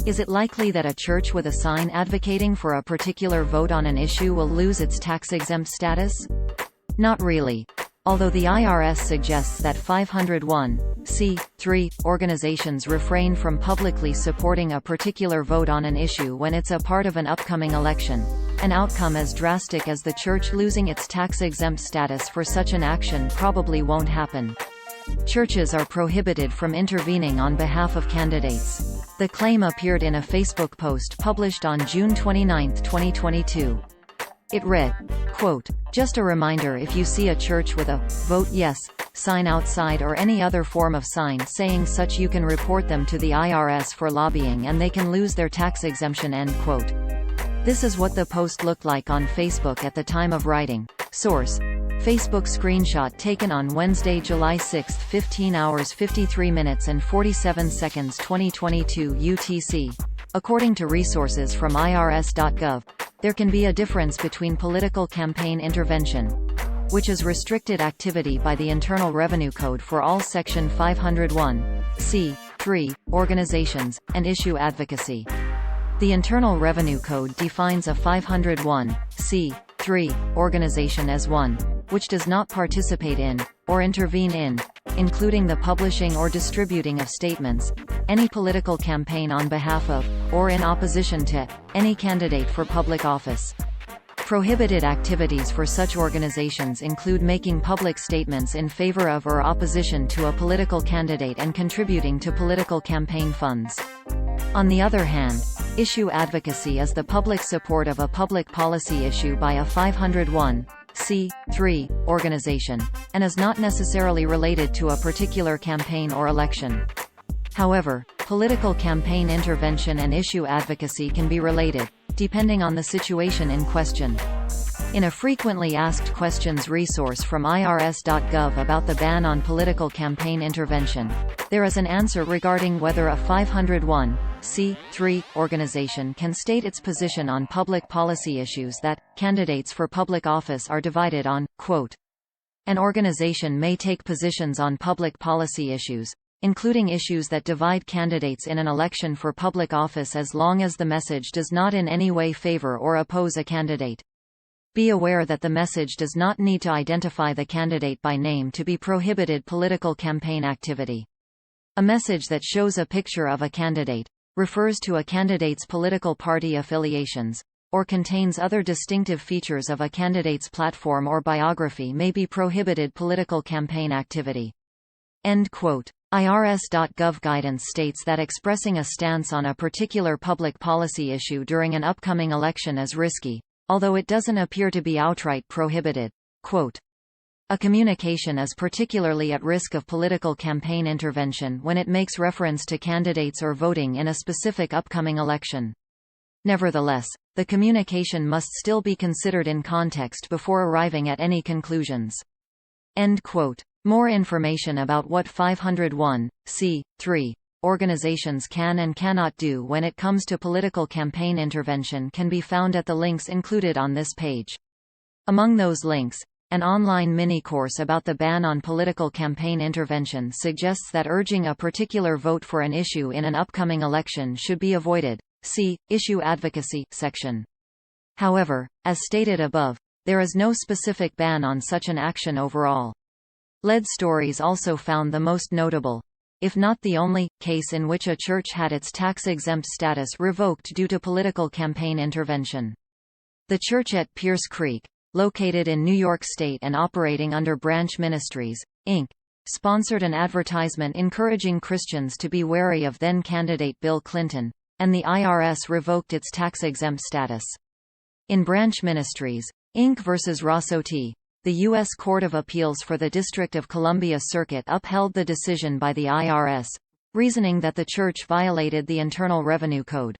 Is it likely that a church with a sign advocating for a particular vote on an issue will lose its tax-exempt status? Not really. Although the IRS suggests that 501(c)(3) organizations refrain from publicly supporting a particular vote on an issue when it's a part of an upcoming election, an outcome as drastic as the church losing its tax-exempt status for such an action probably won't happen. Churches are prohibited from intervening on behalf of candidates. The claim appeared in a Facebook post published on June 29, 2022. It read, quote, "Just a reminder, if you see a church with a Vote Yes sign outside or any other form of sign saying such, you can report them to the IRS for lobbying and they can lose their tax exemption." End quote. This is what the post looked like on Facebook at the time of writing. Source: Facebook screenshot taken on Wednesday, July 6, 15 hours 53 minutes and 47 seconds 2022 UTC. According to resources from irs.gov, there can be a difference between political campaign intervention, which is restricted activity by the Internal Revenue Code for all Section 501(c)(3) organizations, and issue advocacy. The Internal Revenue Code defines a 501(c)(3) organization as one which does not participate in, or intervene in, including the publishing or distributing of statements, any political campaign on behalf of, or in opposition to, any candidate for public office. Prohibited activities for such organizations include making public statements in favor of or opposition to a political candidate and contributing to political campaign funds. On the other hand, issue advocacy is the public support of a public policy issue by a 501(c)(3) organization, and is not necessarily related to a particular campaign or election. However, political campaign intervention and issue advocacy can be related, depending on the situation in question. In a frequently asked questions resource from irs.gov about the ban on political campaign intervention, there is an answer regarding whether a 501(c)(3) organization can state its position on public policy issues that candidates for public office are divided on. Quote, "An organization may take positions on public policy issues, including issues that divide candidates in an election for public office, as long as the message does not in any way favor or oppose a candidate. Be aware that the message does not need to identify the candidate by name to be prohibited political campaign activity. A message that shows a picture of a candidate, refers to a candidate's political party affiliations, or contains other distinctive features of a candidate's platform or biography may be prohibited political campaign activity." End quote. IRS.gov guidance states that expressing a stance on a particular public policy issue during an upcoming election is risky, although it doesn't appear to be outright prohibited. Quote, "A communication is particularly at risk of political campaign intervention when it makes reference to candidates or voting in a specific upcoming election. Nevertheless, the communication must still be considered in context before arriving at any conclusions." End quote. More information about what 501(c)(3) organizations can and cannot do when it comes to political campaign intervention can be found at the links included on this page. Among those links, an online mini-course about the ban on political campaign intervention suggests that urging a particular vote for an issue in an upcoming election should be avoided. See Issue Advocacy section. However, as stated above, there is no specific ban on such an action overall. Lead Stories also found the most notable, if not the only, case in which a church had its tax-exempt status revoked due to political campaign intervention. The church at Pierce Creek, located in New York State and operating under Branch Ministries, Inc., sponsored an advertisement encouraging Christians to be wary of then-candidate Bill Clinton, and the IRS revoked its tax-exempt status. In Branch Ministries, Inc. vs. Rossotti, the U.S. Court of Appeals for the District of Columbia Circuit upheld the decision by the IRS, reasoning that the church violated the Internal Revenue Code.